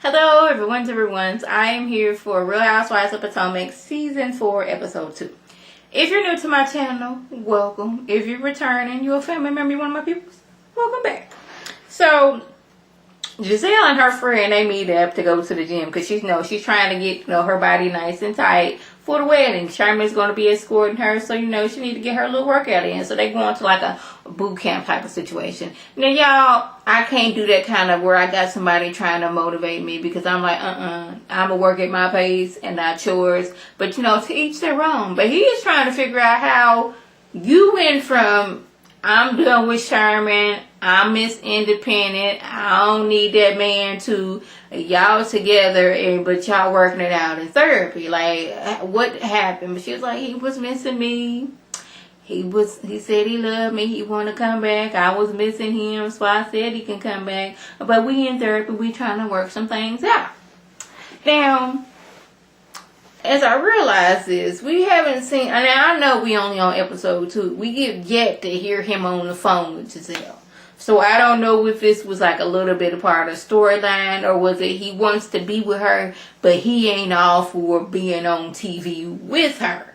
Hello everyone's. I am here for Real Housewives of Potomac Season 4 Episode 2. If you're new to my channel, welcome. If you're returning, you're a family member, you're one of my people, welcome back. So, Giselle and her friend, they meet up to go to the gym because she's trying to get her body nice and tight for the wedding. Sherman's going to be escorting her, so she need to get her little workout in. So they going to like a boot camp type of situation. Now y'all, I can't do that kind of where I got somebody trying to motivate me because I'm like, I'm gonna work at my pace and not yours. But to each their own. But he is trying to figure out how you went from I'm done with Sherman, I'm Miss Independent, I don't need that man, to y'all together, but y'all working it out in therapy. Like, what happened? But she was like, he was missing me. He said he loved me. He want to come back. I was missing him, so I said he can come back. But we in therapy. We trying to work some things out. Now, as I realize this, we haven't seen, and I know we only on episode 2. We get yet to hear him on the phone with Giselle. So I don't know if this was like a little bit of part of the storyline, or was it he wants to be with her, but he ain't all for being on TV with her.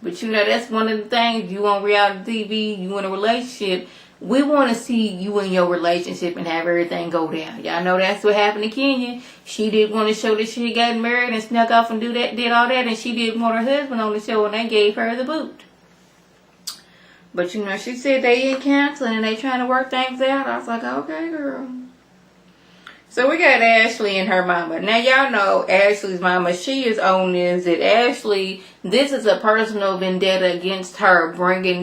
But that's one of the things. You on reality TV, you in a relationship, we want to see you in your relationship and have everything go down. Y'all know that's what happened to Kenya. She didn't want to show that she got married and snuck off and did all that, and she didn't want her husband on the show, and they gave her the boot. But she said they in counseling and they trying to work things out. I was like, okay, girl. So we got Ashley and her mama. Now y'all know Ashley's mama, she is on this, that Ashley, this is a personal vendetta against her, not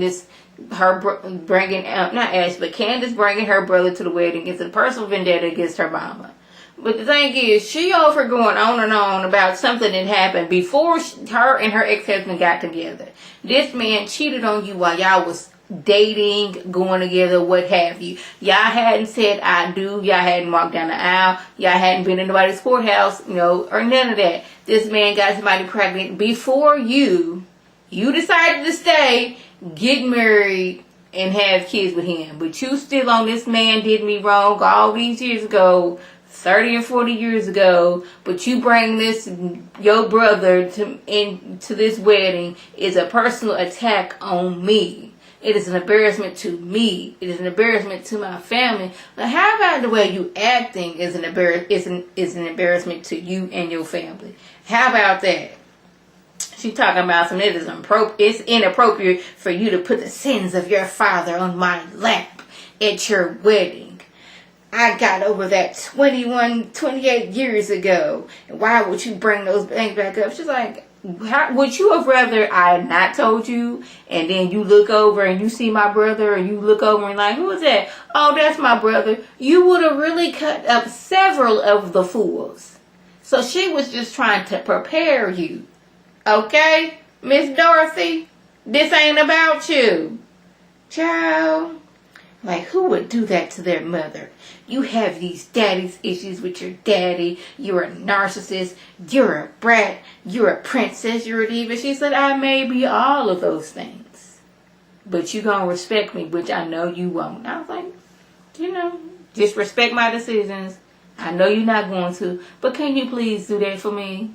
Ashley, but Candace bringing her brother to the wedding. It's a personal vendetta against her mama. But the thing is, she over going on and on about something that happened before her and her ex-husband got together. This man cheated on you while y'all was dating, going together, what have you. Y'all hadn't said I do. Y'all hadn't walked down the aisle. Y'all hadn't been in nobody's courthouse, or none of that. This man got somebody pregnant before you decided to stay, get married, and have kids with him. But you still on this man did me wrong all these years ago, 30 and 40 years ago, but you bring your brother into this wedding is a personal attack on me. It is an embarrassment to me. It is an embarrassment to my family. But how about the way you acting is an embarrassment to you and your family? How about that? She talking about something that it's inappropriate for you to put the sins of your father on my lap at your wedding. I got over that 28 years ago. And why would you bring those things back up? She's like, would you have rather I had not told you, and then you look over and you see my brother, and you look over and like, who is that? Oh, that's my brother. You would have really cut up several of the fools. So she was just trying to prepare you. Okay, Miss Dorothy, this ain't about you. Child. Like, who would do that to their mother? You have these daddy's issues with your daddy. You're a narcissist. You're a brat. You're a princess. You're a diva. She said, I may be all of those things, but you gonna respect me, which I know you won't. I was like, just respect my decisions. I know you're not going to, but can you please do that for me?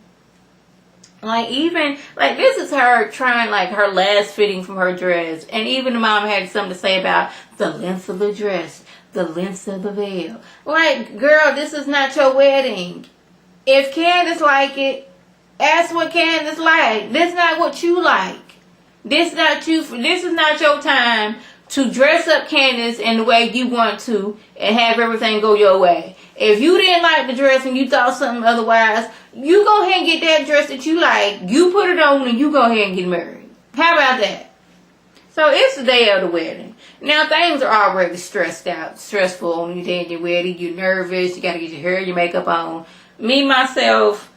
This is her trying, her last fitting from her dress. And even the mom had something to say about the length of the dress, the length of the veil. Like, girl, this is not your wedding. If Candace like it, ask what Candace like. This is not what you like. This is not your time to dress up Candace in the way you want to and have everything go your way. If you didn't like the dress and you thought something otherwise, you go ahead and get that dress that you like. You put it on and you go ahead and get married. How about that? So it's the day of the wedding. Now things are already stressful on your day of your wedding. You're nervous. You got to get your hair, your makeup on. Me, myself,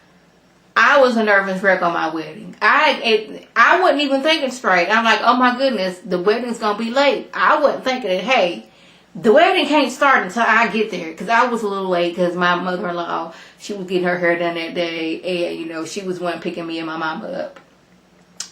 I was a nervous wreck on my wedding. I wasn't even thinking straight. I'm like, oh my goodness, the wedding's going to be late. I wasn't thinking that, hey, the wedding can't start until I get there. Because I was a little late because my mother-in-law, she was getting her hair done that day. And, she was one picking me and my mama up.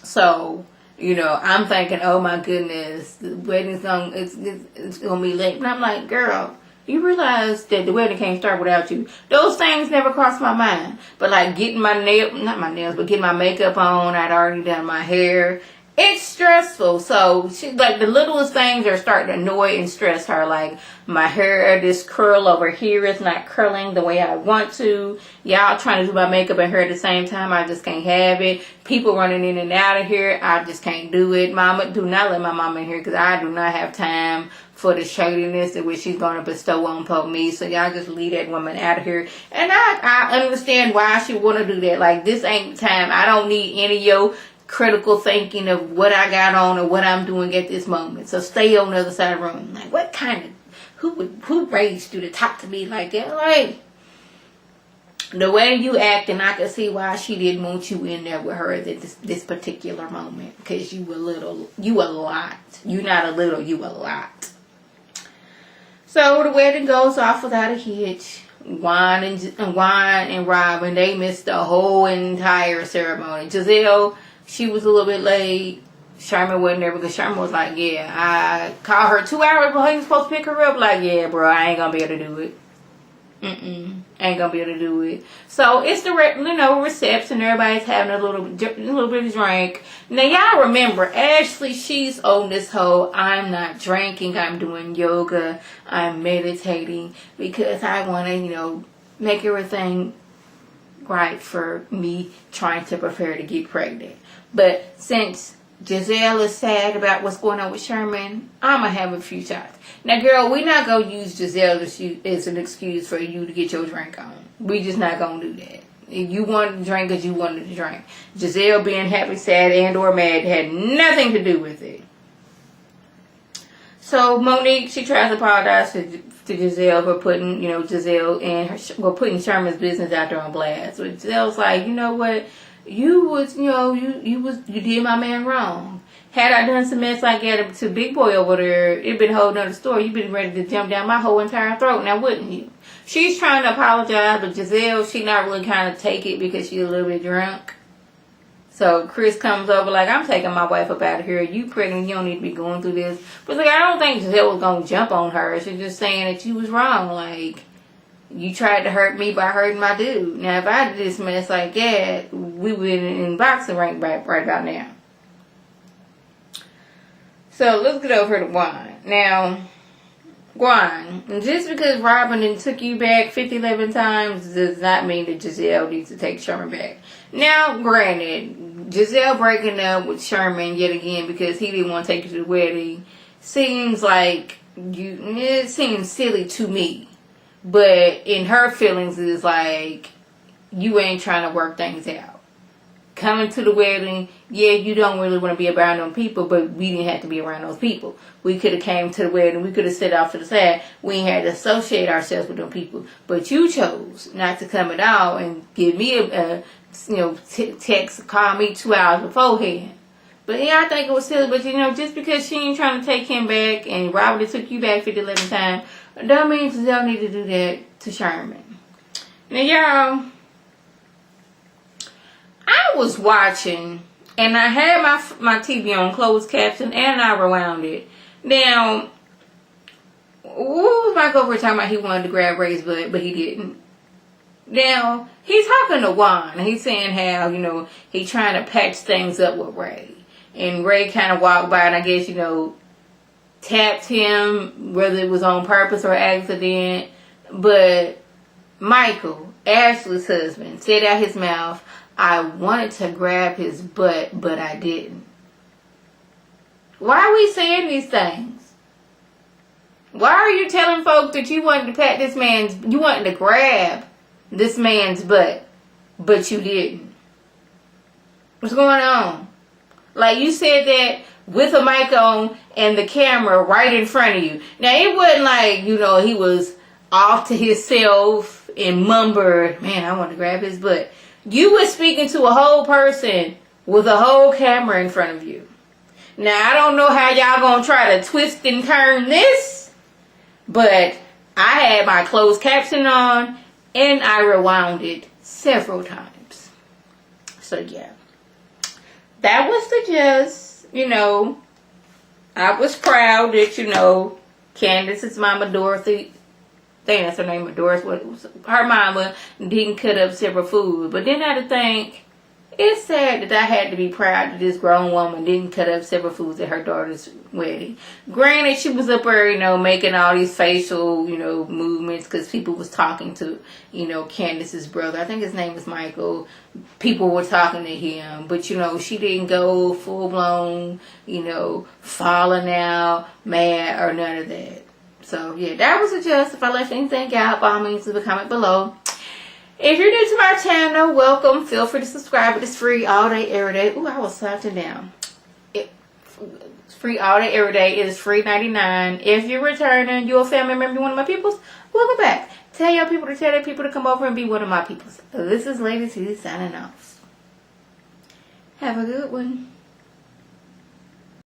So, I'm thinking, oh my goodness, the wedding's it's gonna be late. But I'm like, girl, You realize that the wedding can't start without you. Those things never crossed my mind. But like getting not my nails, but getting my makeup on. I'd already done my hair. It's stressful. So she, like, the littlest things are starting to annoy and stress her. Like, my hair, this curl over here is not curling the way I want to. Y'all trying to do my makeup and hair at the same time. I just can't have it. People running in and out of here. I just can't do it. Mama, do not let my mama in here because I do not have time for the shadiness that which she's going to bestow on me. So y'all just leave that woman out of here. And I understand why she want to do that. Like, this ain't time. I don't need any of your critical thinking of what I got on or what I'm doing at this moment. So stay on the other side of the room. Like, what kind of, who raised you to talk to me like that? Like, the way you act, and I can see why she didn't want you in there with her at this particular moment. Because you a lot. You not a little, you a lot. So the wedding goes off without a hitch. Juan and Robin, they missed the whole entire ceremony. Giselle, she was a little bit late. Sherman wasn't there because Sherman was like, yeah, I called her 2 hours before he was supposed to pick her up. Like, yeah, bro, I ain't gonna be able to do it. Ain't gonna be able to do it. So it's the reception. Everybody's having a little bit of drink. Now y'all remember, Ashley, she's on this whole I'm not drinking, I'm doing yoga, I'm meditating because I want to make everything right for me trying to prepare to get pregnant. But since Giselle is sad about what's going on with Sherman, I'm going to have a few shots. Now, girl, we're not going to use Giselle as an excuse for you to get your drink on. We just not going to do that. If you wanted to drink because you wanted to drink. Giselle being happy, sad, and or mad had nothing to do with it. So, Monique, she tries to apologize to Giselle for putting, putting Sherman's business out there on blast. So Giselle's like, you know what? You did my man wrong. Had I done some mess like that to Big Boy over there, it'd been a whole nother story. You'd been ready to jump down my whole entire throat, now wouldn't you? She's trying to apologize, but Giselle, she not really kind of take it because she's a little bit drunk. So Chris comes over like, I'm taking my wife up out of here. You pregnant, you don't need to be going through this. But like, I don't think Giselle was going to jump on her. She's just saying that you was wrong. Like, you tried to hurt me by hurting my dude. Now, if I did this mess like that, we would in boxing rank right about now. So, let's get over to Juan. Now, Juan, just because Robin took you back 11 times does not mean that Giselle needs to take Sherman back. Now, granted, Giselle breaking up with Sherman yet again because he didn't want to take you to the wedding seems like it seems silly to me. But in her feelings is like, you ain't trying to work things out. Coming to the wedding, yeah, you don't really want to be around them people, but we didn't have to be around those people. We could have came to the wedding, we could have sat off to the side. We ain't had to associate ourselves with them people. But you chose not to come at all and give me a text, call me 2 hours beforehand. But yeah, I think it was silly. But just because she ain't trying to take him back and Robert took you back 11 times, don't mean Giselle need to do that to Sherman. Now, y'all, I was watching, and I had my TV on closed caption, and I rewound it. Now, what was Mike over talking about? He wanted to grab Ray's butt, but he didn't. Now, he's talking to Juan, and he's saying how, he trying to patch things up with Ray. And Ray kind of walked by, and I guess, tapped him, whether it was on purpose or accident. But Michael, Ashley's husband, said out his mouth, I wanted to grab his butt, but I didn't. Why are we saying these things? Why are you telling folks that you wanted to grab this man's butt, but you didn't? What's going on? Like, you said that with a mic on and the camera right in front of you. Now, it wasn't like, he was off to himself and mumbled, man, I want to grab his butt. You were speaking to a whole person with a whole camera in front of you. Now, I don't know how y'all gonna try to twist and turn this, but I had my closed caption on and I rewound it several times. So, yeah. That was the gist. I was proud that, Candace's mama Dorothy think that's her name, Doris. What her mama didn't cut up several foods, but then I had to think. It's sad that I had to be proud that this grown woman didn't cut up several foods at her daughter's wedding. Granted, she was up there, making all these facial, movements because people was talking to, Candace's brother. I think his name is Michael. People were talking to him, but, she didn't go full blown, falling out, mad, or none of that. So, yeah, that was a just. If I left anything out, by all means, leave a comment below. If you're new to my channel, welcome. Feel free to subscribe. It's free all day, every day. Ooh, I was slouching down. It's free all day, every day. It is free $99. If you're returning, you're a family member, one of my peoples, welcome back. Tell your people to tell their people to come over and be one of my peoples. This is Lady C signing off. Have a good one.